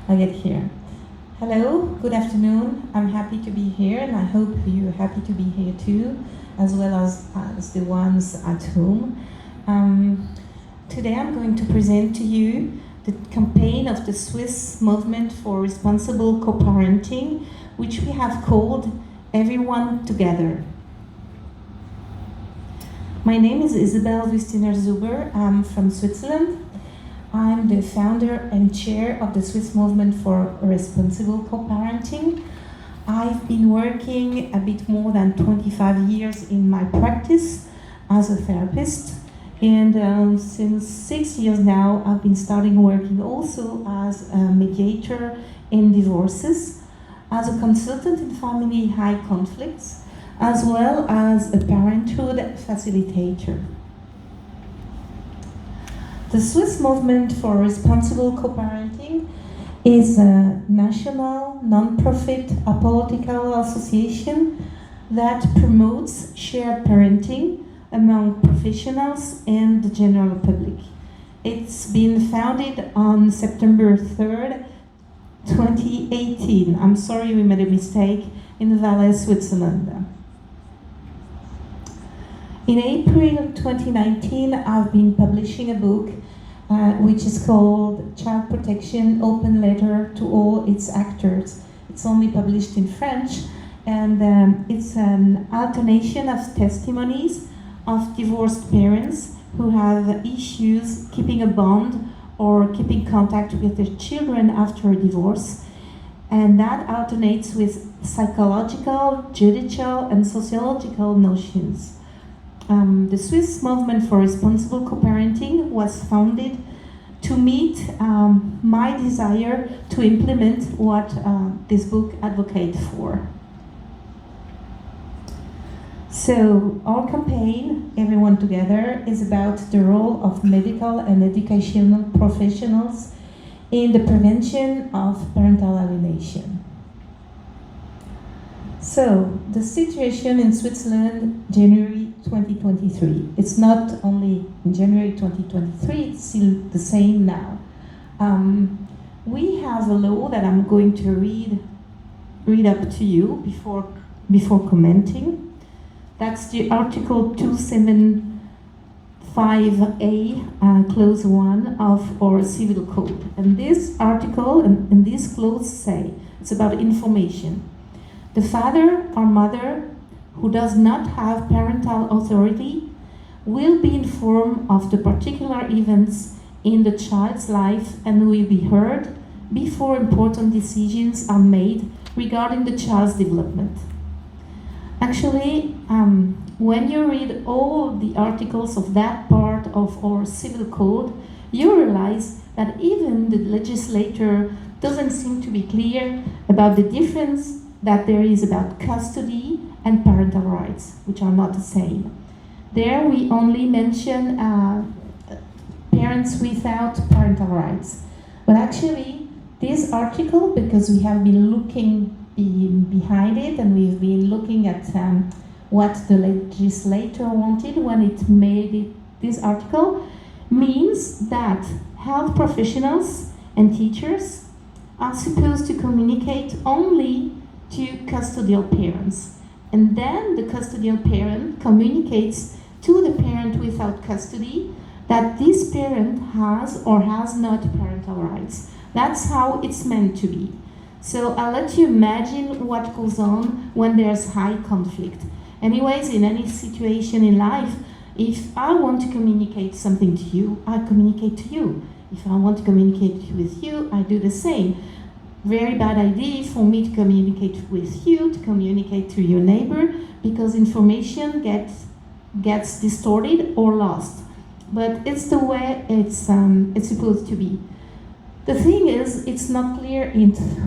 I get here. Hello, good afternoon. I'm happy to be here, and I hope you're happy to be here too, as well as the ones at home. Um, Today I'm going to present to you the campaign of the Swiss Movement for Responsible Co-Parenting, which we have called Everyone Together. My name is Isabel Wüstiner-Zuber. I'm from Switzerland. I'm the founder and chair of the Swiss Movement for Responsible Co-Parenting. I've been working a bit more than 25 years in my practice as a therapist. And since 6 years now, I've been starting working also as a mediator in divorces, as a consultant in family high conflicts, as well as a parenthood facilitator. The Swiss Movement for Responsible Co-Parenting is a national, non-profit, apolitical association that promotes shared parenting among professionals and the general public. It's been founded on September 3rd, 2018. I'm sorry we made a mistake, in Valais, Switzerland. In April 2019, I've been publishing a book which is called Child Protection, Open Letter to All Its Actors. It's only published in French, and it's an alternation of testimonies of divorced parents who have issues keeping a bond or keeping contact with their children after a divorce. And that alternates with psychological, judicial, and sociological notions. The Swiss Movement for Responsible Co-Parenting was founded to meet my desire to implement what this book advocates for. So our campaign, Everyone Together, is about the role of medical and educational professionals in the prevention of parental alienation. So, the situation in Switzerland, January 2023. It's not only in January 2023, it's still the same now. We have a law that I'm going to read up to you before commenting. That's the Article 275A, Clause 1 of our Civil Code. And this article and these clauses say, it's about information. The father or mother who does not have parental authority will be informed of the particular events in the child's life and will be heard before important decisions are made regarding the child's development. Actually, when you read all the articles of that part of our civil code, you realize that even the legislator doesn't seem to be clear about the difference that there is about custody and parental rights, which are not the same. There we only mention parents without parental rights. But actually, this article, because we have been looking behind it and we've been looking at what the legislator wanted when it made this article, means that health professionals and teachers are supposed to communicate only to custodial parents. And then the custodial parent communicates to the parent without custody that this parent has or has not parental rights. That's how it's meant to be. So I'll let you imagine what goes on when there's high conflict. Anyways, in any situation in life, if I want to communicate something to you, I communicate to you. If I want to communicate with you, I do the same. Very bad idea for me to communicate with you, to communicate to your neighbor, because information gets distorted or lost. But it's the way it's supposed to be. The thing is, it's not clear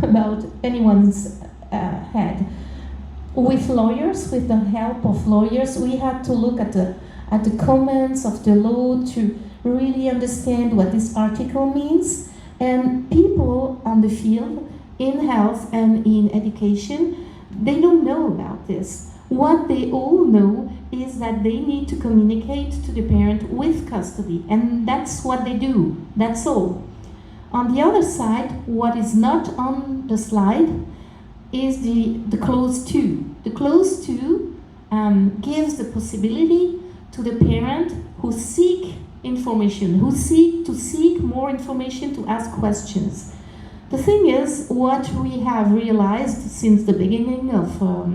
about anyone's head. With lawyers, with the help of lawyers, we had to look at the comments of the law to really understand what this article means. And people on the field, in health and in education, they don't know about this. What they all know is that they need to communicate to the parent with custody, and that's what they do. That's all. On the other side, what is not on the slide is the clause 2. The clause 2 gives the possibility to the parent who seek information, who seek more information, to ask questions. The thing is, what we have realized since the beginning of our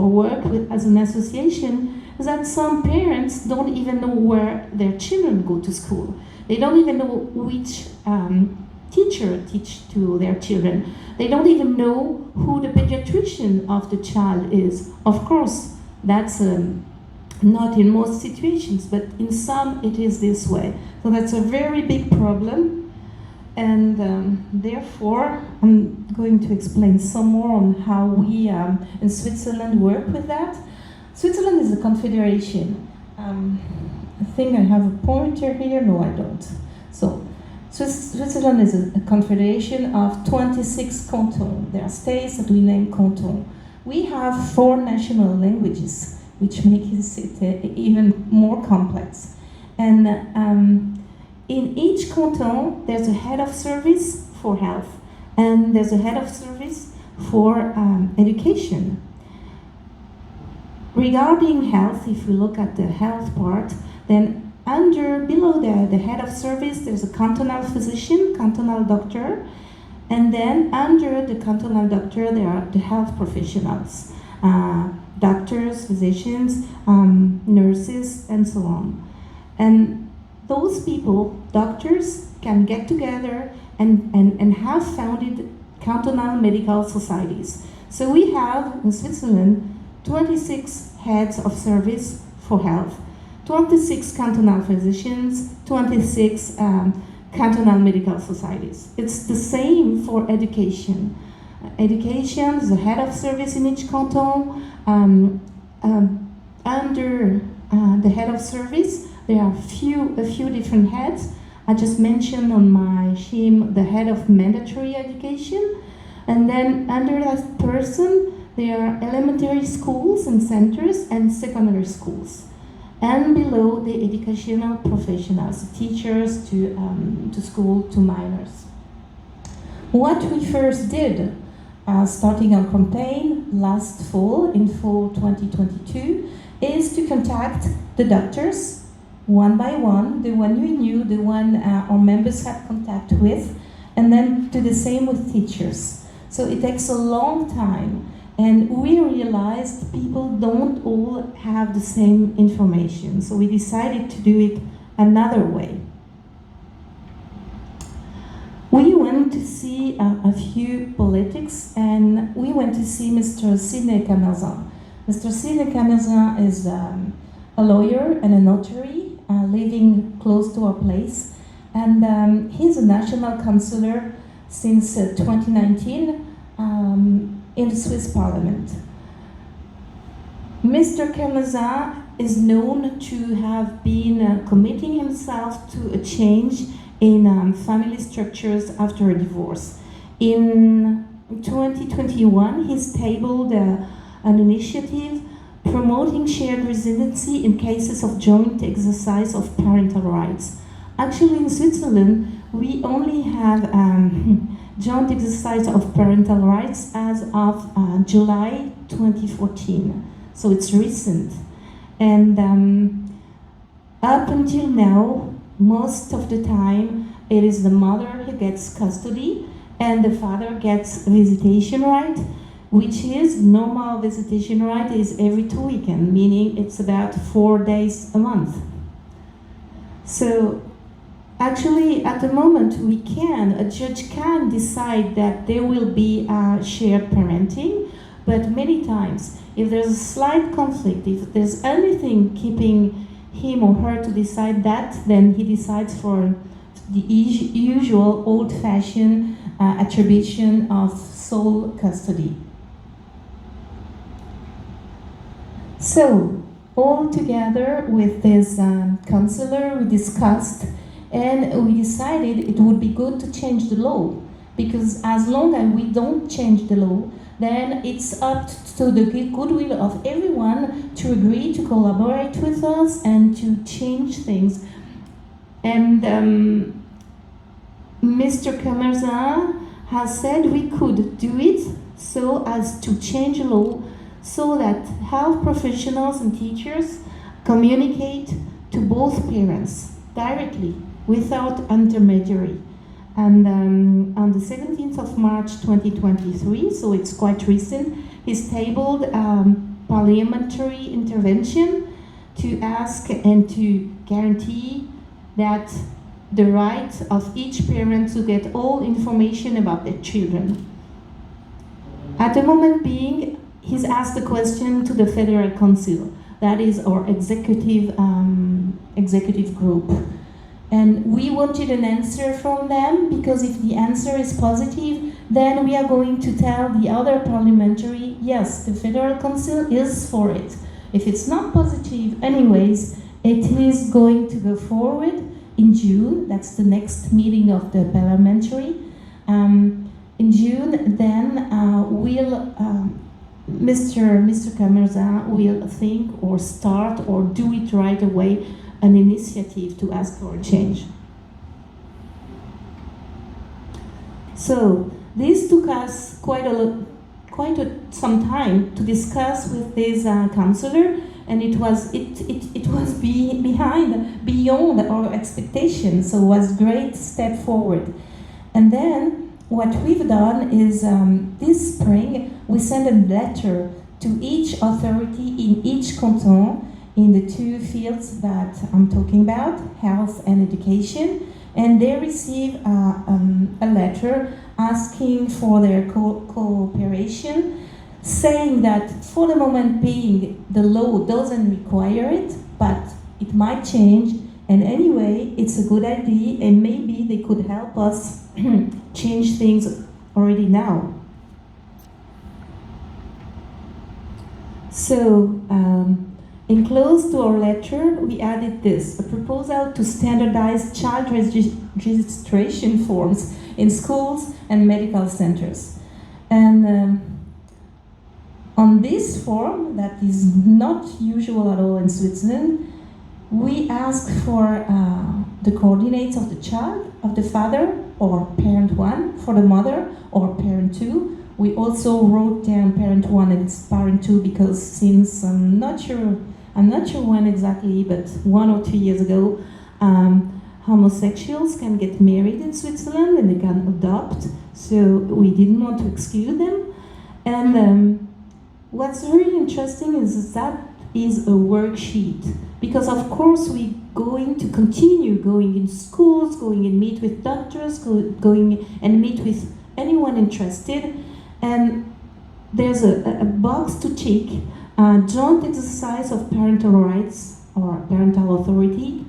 work as an association is that some parents don't even know where their children go to school. They don't even know which teacher teach to their children. They don't even know who the pediatrician of the child is. Of course, that's not in most situations, but in some it is this way. So that's a very big problem. And therefore, I'm going to explain some more on how we in Switzerland work with that. Switzerland is a confederation. I think I have a pointer here. No, I don't. So, Switzerland is a confederation of 26 cantons. There are states that we name canton. We have 4 national languages, which makes it even more complex. And in each canton, there's a head of service for health, and there's a head of service for education. Regarding health, if we look at the health part, then below the head of service, there's a cantonal physician, cantonal doctor, and then under the cantonal doctor, there are the health professionals, doctors, physicians, nurses, and so on. And those people, doctors, can get together and have founded cantonal medical societies. So we have in Switzerland 26 heads of service for health, 26 cantonal physicians, 26 cantonal medical societies. It's the same for education. Education is the head of service in each canton. Under the head of service, there are a few different heads. I just mentioned on my scheme the head of mandatory education. And then under that person, there are elementary schools and centers and secondary schools. And below, the educational professionals, teachers to school, to minors. What we first did, starting our campaign last fall, in fall 2022, is to contact the doctors one by one, the one we knew, the one our members had contact with, and then do the same with teachers. So it takes a long time. And we realized people don't all have the same information, so we decided to do it another way. We went to see a few politics, and we went to see Mr. Sidney Camazin. Mr. Sidney Camazin is a lawyer and a notary living close to our place, and he's a national councillor since 2019. In the Swiss Parliament. Mr. Camazin is known to have been committing himself to a change in family structures after a divorce. In 2021, he tabled an initiative promoting shared residency in cases of joint exercise of parental rights. Actually, in Switzerland, we only have joint exercise of parental rights as of July 2014, so it's recent. And up until now, most of the time, it is the mother who gets custody and the father gets visitation right, which is normal visitation right is every 2 weekends, meaning it's about 4 days a month. So actually, at the moment, a judge can decide that there will be shared parenting, but many times, if there's a slight conflict, if there's anything keeping him or her to decide that, then he decides for the usual old-fashioned attribution of sole custody. So, all together with this counselor, we discussed, and we decided it would be good to change the law, because as long as we don't change the law, then it's up to the goodwill of everyone to agree to collaborate with us and to change things. And Mr. Camerzin has said we could do it so as to change law so that health professionals and teachers communicate to both parents directly without intermediary. And on the 17th of March 2023, so it's quite recent, he's tabled parliamentary intervention to ask and to guarantee that the right of each parent to get all information about their children. At the moment being, he's asked the question to the Federal Council, that is our executive group. And we wanted an answer from them, because if the answer is positive, then we are going to tell the other parliamentary, yes, the Federal Council is for it. If it's not positive anyways, it is going to go forward in June. That's the next meeting of the parliamentary. In June, then Mr. Camerzin will think or start or do it right away, an initiative to ask for a change. So this took us some time to discuss with this counselor, and it was beyond our expectations. So it was a great step forward. And then what we've done is this spring we sent a letter to each authority in each canton in the two fields that I'm talking about, health and education, and they receive a letter asking for their cooperation, saying that for the moment being, the law doesn't require it, but it might change, and anyway, it's a good idea, and maybe they could help us change things already now. So, enclosed to our letter, we added this, a proposal to standardize child registration forms in schools and medical centers. And on this form, that is not usual at all in Switzerland, we ask for the coordinates of the child, of the father or parent 1, for the mother or parent 2. We also wrote down parent 1 and parent 2 because since I'm not sure when exactly, but 1 or 2 years ago, homosexuals can get married in Switzerland and they can adopt, so we didn't want to exclude them. And what's really interesting is that is a worksheet, because of course we're going to continue going in schools, going and meet with doctors, going and meet with anyone interested, and there's a box to tick. Joint exercise of parental rights or parental authority,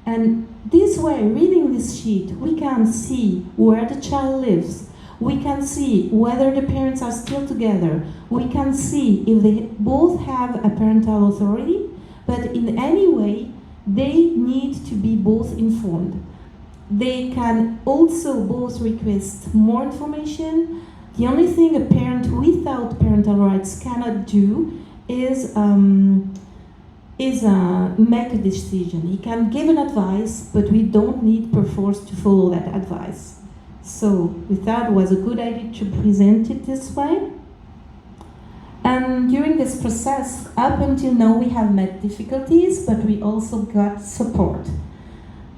and this way, reading this sheet, we can see where the child lives, we can see whether the parents are still together, we can see if they both have a parental authority, but in any way, they need to be both informed. They can also both request more information. The only thing a parent without parental rights cannot do is make a decision. He can give an advice, but we don't need perforce to follow that advice. So we thought it was a good idea to present it this way. And during this process, up until now, we have met difficulties, but we also got support.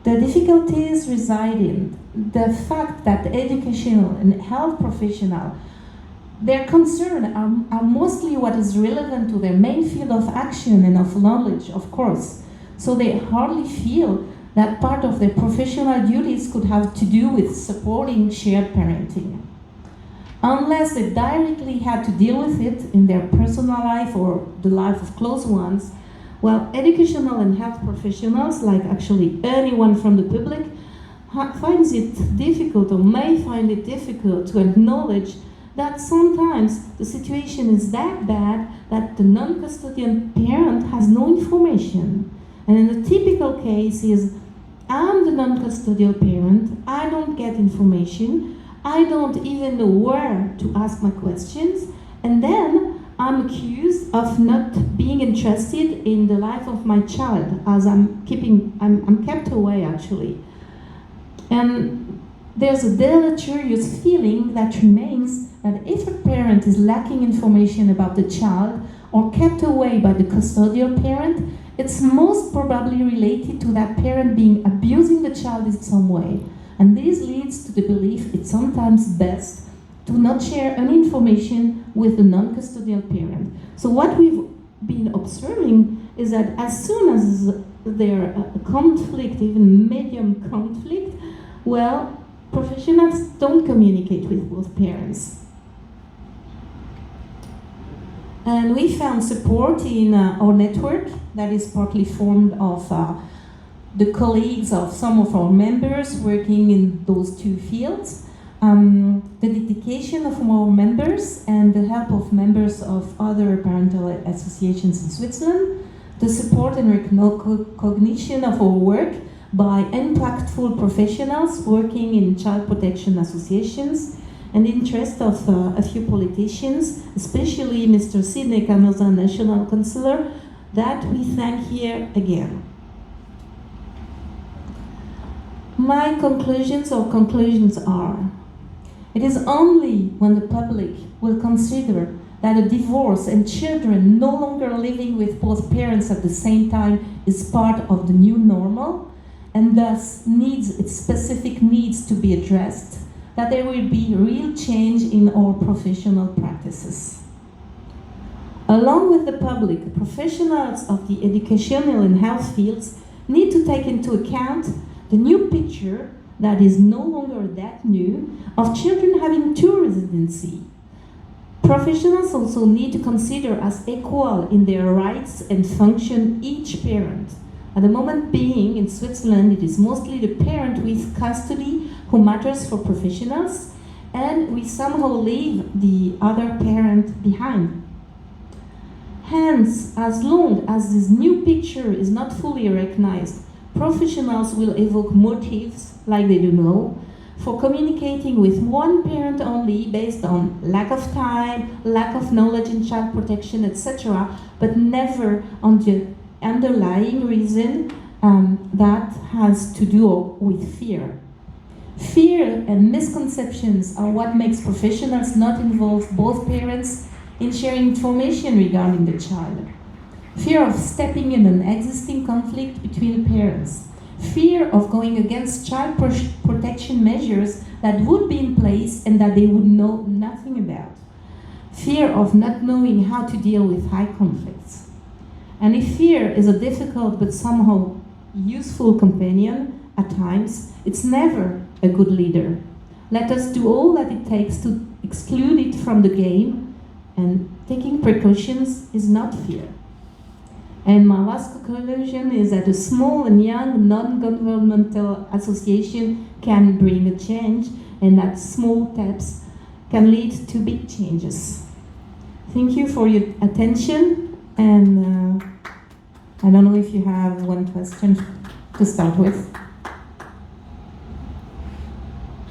The difficulties reside in the fact that educational and health professionals, their concerns are mostly what is relevant to their main field of action and of knowledge, of course. So they hardly feel that part of their professional duties could have to do with supporting shared parenting. Unless they directly had to deal with it in their personal life or the life of close ones, well, educational and health professionals, like actually anyone from the public, finds it difficult or may find it difficult to acknowledge that sometimes the situation is that bad that the non-custodian parent has no information. And in the typical case is, I'm the non-custodial parent, I don't get information, I don't even know where to ask my questions, and then I'm accused of not being interested in the life of my child, as I'm kept away actually. And there's a deleterious feeling that remains that if a parent is lacking information about the child or kept away by the custodial parent, it's most probably related to that parent being abusing the child in some way. And this leads to the belief it's sometimes best to not share any information with the non-custodial parent. So what we've been observing is that as soon as there's a conflict, even medium conflict, well, professionals don't communicate with both parents. And we found support in our network that is partly formed of the colleagues of some of our members working in those two fields, the dedication of our members and the help of members of other parental associations in Switzerland, the support and recognition of our work by impactful professionals working in child protection associations, and the interest of a few politicians, especially Mr. Sidney Canosa, National Councillor, that we thank here again. My conclusions are, it is only when the public will consider that a divorce and children no longer living with both parents at the same time is part of the new normal, and thus its specific needs to be addressed, that there will be real change in our professional practices. Along with the public, professionals of the educational and health fields need to take into account the new picture that is no longer that new of children having two residency. Professionals also need to consider as equal in their rights and function each parent. At the moment being, in Switzerland, it is mostly the parent with custody who matters for professionals, and we somehow leave the other parent behind. Hence, as long as this new picture is not fully recognized, professionals will evoke motives, like they do now, for communicating with one parent only based on lack of time, lack of knowledge in child protection, etc., but never on the underlying reason that has to do with fear. Fear and misconceptions are what makes professionals not involve both parents in sharing information regarding the child. Fear of stepping in an existing conflict between parents. Fear of going against child protection measures that would be in place and that they would know nothing about. Fear of not knowing how to deal with high conflicts. And if fear is a difficult but somehow useful companion at times, it's never a good leader. Let us do all that it takes to exclude it from the game, and taking precautions is not fear. And my last conclusion is that a small and young non-governmental association can bring a change, and that small steps can lead to big changes. Thank you for your attention, and I don't know if you have one question to start with.